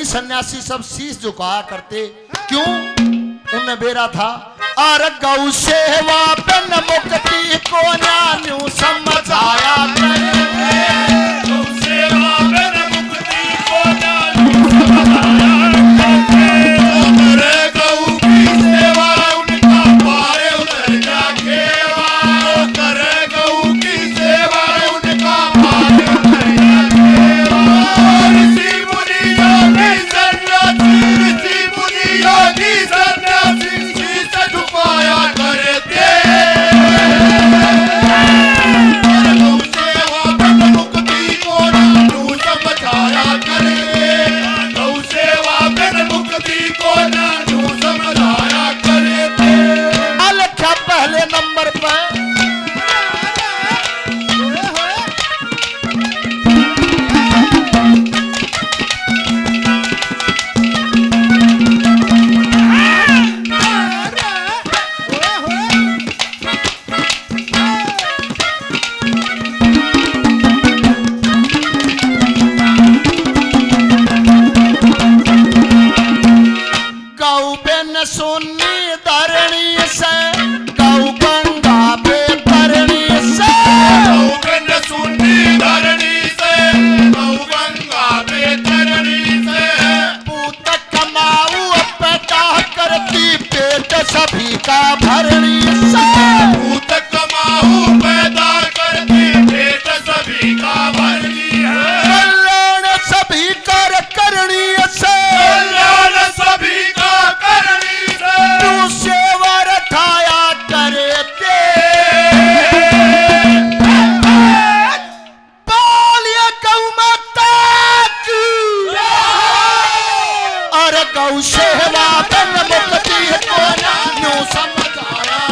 सन्यासी सब शीश झुकाया करते। क्यों? उन्हें बेरा था और गौ सेवा बिन मुक्ति को न्यान्यू समझाया करे। गौ सेवा बिन मुक्ति को न्यान्यू समझाया करे। गौ की सेवा उनका पारे उतर जाके करे। गौ की सेवा उनका पारे उतर जाके। ऋषि मुनि योगी सन्यासी, ऋषि मुनि योगी सन्यासी शीश झुकाया करते। गौ सेवा बिन मुक्ति को न्यान्यू समझाया करे। गौ सेवा बिन मुक्ति को न्यान्यू समझाया करते। लिखा पहले नंबर पर गौ बिन सुन्नी धरणी से, गौ गंगा पे तरणी से। गौ बिन सुन्नी धरणी से, गौ गंगा पे तरणी से। पूत कमाऊ पैदा करती पेट सभी का भरणी से। पूत कमाऊ पैदा करती पेट सभी का भरनी है। कल्याण सभी कर करणी से। कल्याण सभी का करनी से। तू सेवा रखाया करे ते। बोलिए गौ माता की। और गौ सेवा बिन मुक्ति को न्यान्यू समझाया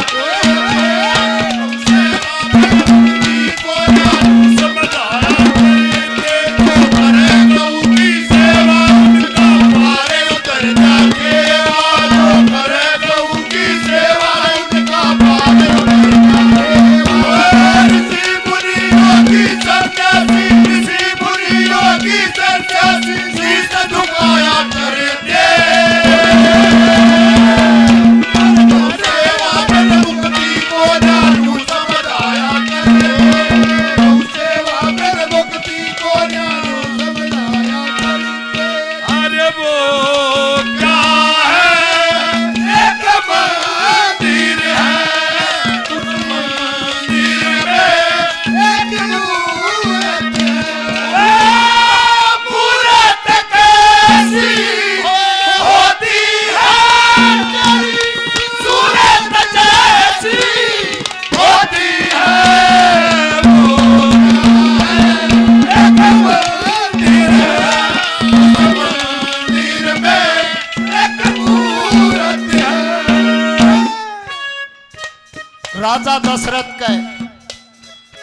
राजा दशरथ के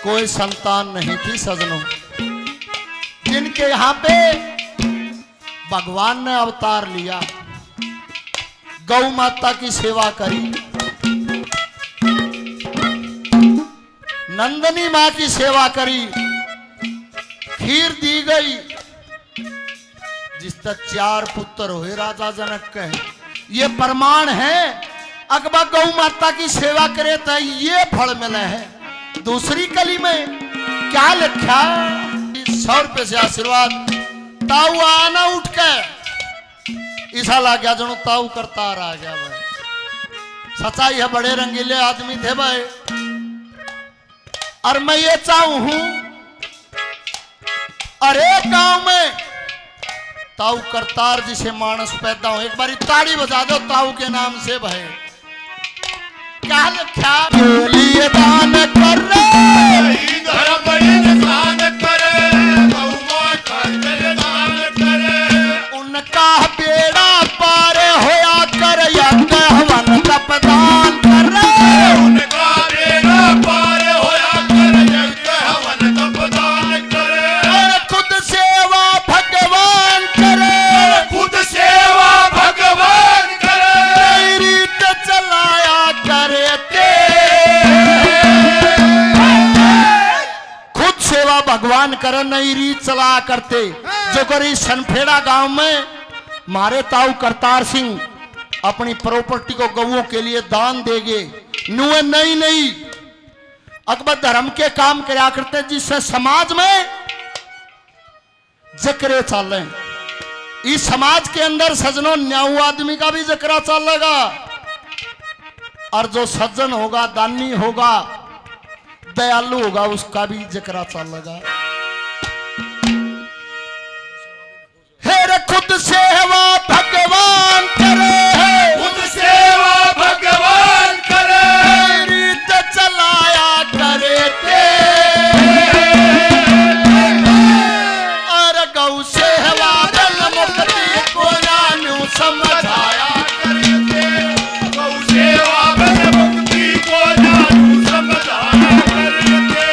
कोई संतान नहीं थी सजनों, जिनके यहाँ पे भगवान ने अवतार लिया, गौ माता की सेवा करी, नंदनी माँ की सेवा करी, खीर दी गई, जिस तक 4 पुत्र हुए राजा जनक के। ये प्रमाण है अकबर गौ माता की सेवा करे तो ये फल मिले है। दूसरी कली में क्या लिखा? 100 रुपये से आशीर्वाद। ताऊ आना उठ के ऐसा लग गया जनो ताऊ करतार आ गया भाई। सच्चाई है, बड़े रंगीले आदमी थे भाई। और मैं ये चाहूं हूं अरे गांव में ताऊ करतार जिसे मानस पैदा हो, एक बारी ताड़ी बजा दो ताऊ के नाम से भाई। क्या लिखा? लिए दान कर धर्म इंसान करे, गौ माता के दान करे। उनका बेड़ा पार होया कर यज्ञ हवन तपदान करे। उनका बेड़ा पार होया कर यज्ञ हवन तपदान करे। और खुद सेवा भगवान करे, खुद सेवा भगवान करे। रीत चलाया करे ते। खुद सेवा भगवान करे, नई रीत चला करते। जो करी सनफेड़ा गांव में मारे ताऊ करतार सिंह अपनी प्रॉपर्टी को गऊओं के लिए दान देंगे। नुए नहीं नहीं अकबर धर्म के काम किया करते जिससे समाज में जकरे चले। इस समाज के अंदर सज्जनों न्याऊ आदमी का भी जकरा चलेगा और जो सज्जन होगा, दानी होगा, दयालु होगा, उसका भी जकरा चलेगा। हेरे खुद सेवा भगवान करे, खुद सेवा भगवान करे, रीत चलाया करे ते, और गौ सेवा जन मुक्ति को जानू समझाया करे ते, गौ सेवा बन मुक्ति को जानू समझाया करे ते,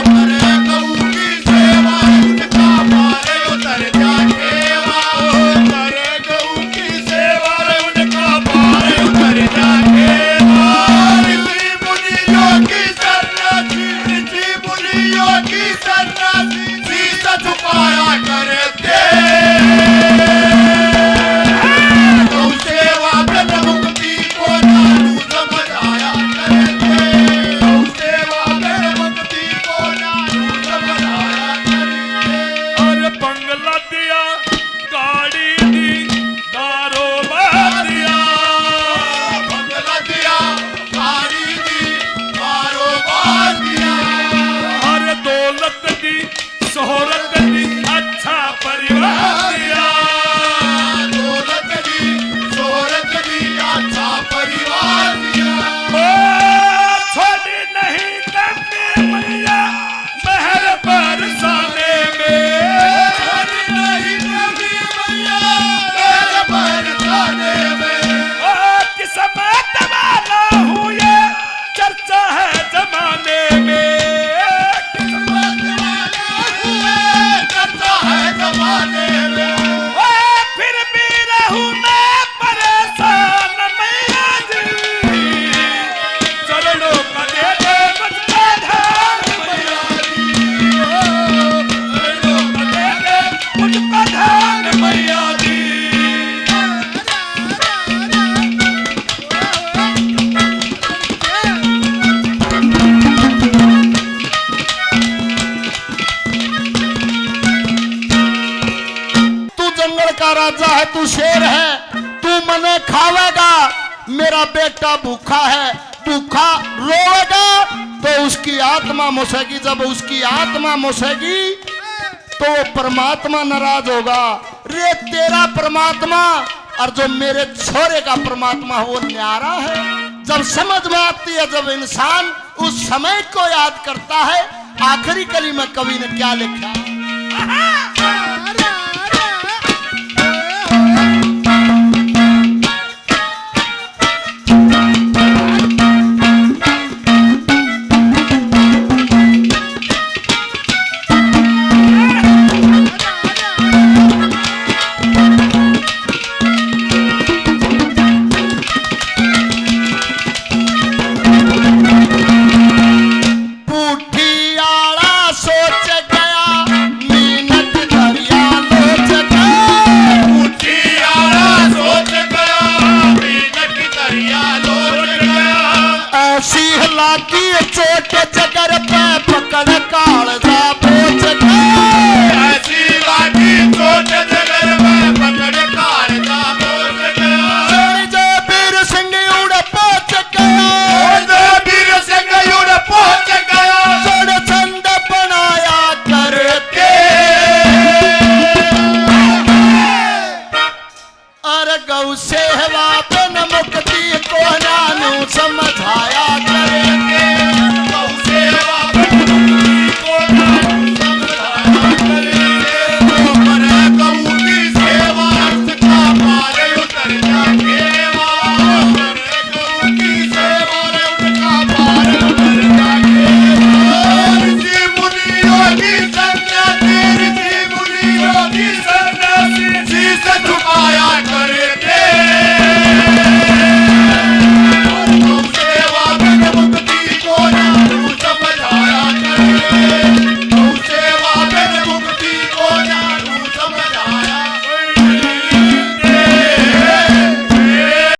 करे गौ की सेवा उनका पारे उतर जाएगा, करे गौ की सेवा उनका पारे उतर जाएगा। ऋषि मुनियों की सन्यासी, ऋषि मुनियों की सन्यासी, शीश झुकाया करे ते, गौ सेवा बन मुक्ति को जानू समझाया करे ते, गौ सेवा बन मुक्ति को जानू समझाया करे ते। और बंगला दिया, गाड़ी दी, कारोबार दिया, बंगला दिया, गाड़ी दी, कारोबार दिया, और दौलत दी, शोहरत दी, अच्छा परिवार दिया। दौलत दी, शोहरत दी, अच्छा परिवार दिया। ओ छोड़ी नहीं करती मैया महर बरसाने में, छोड़ी नहीं कभी मैया मेरे बरसाने में। ओ किस्मत वाला हूँ ये चर्चा है जमाने में, किस्मत वाला हुए करता है जमाने में। ओ फिर भी रहूं मैं परेशान मैया जी, चरणों का दे दे मुझको ध्यान मैया जी, चरणों का दे दे मुझको ध्यान मैया जी। तू जंगल का राजा है, तू शेर है, तू मने खावेगा। मेरा बेटा भूखा है, भूखा रोएगा तो उसकी आत्मा मुसेगी। जब उसकी आत्मा मुसेगी तो वो परमात्मा नाराज होगा। रे तेरा परमात्मा और जो मेरे छोरे का परमात्मा है वो न्यारा है। जब समझ में आती है, जब इंसान उस समय को याद करता है। आखिरी कली में कवि ने क्या लिखा? बूढ़ी आला सोच गया, मीनत दरिया लोच गया। उठियारा सोच गया, मीनट दरिया लोच गया। ऐसी हिला की चोट जगर पे पकड़ काल जा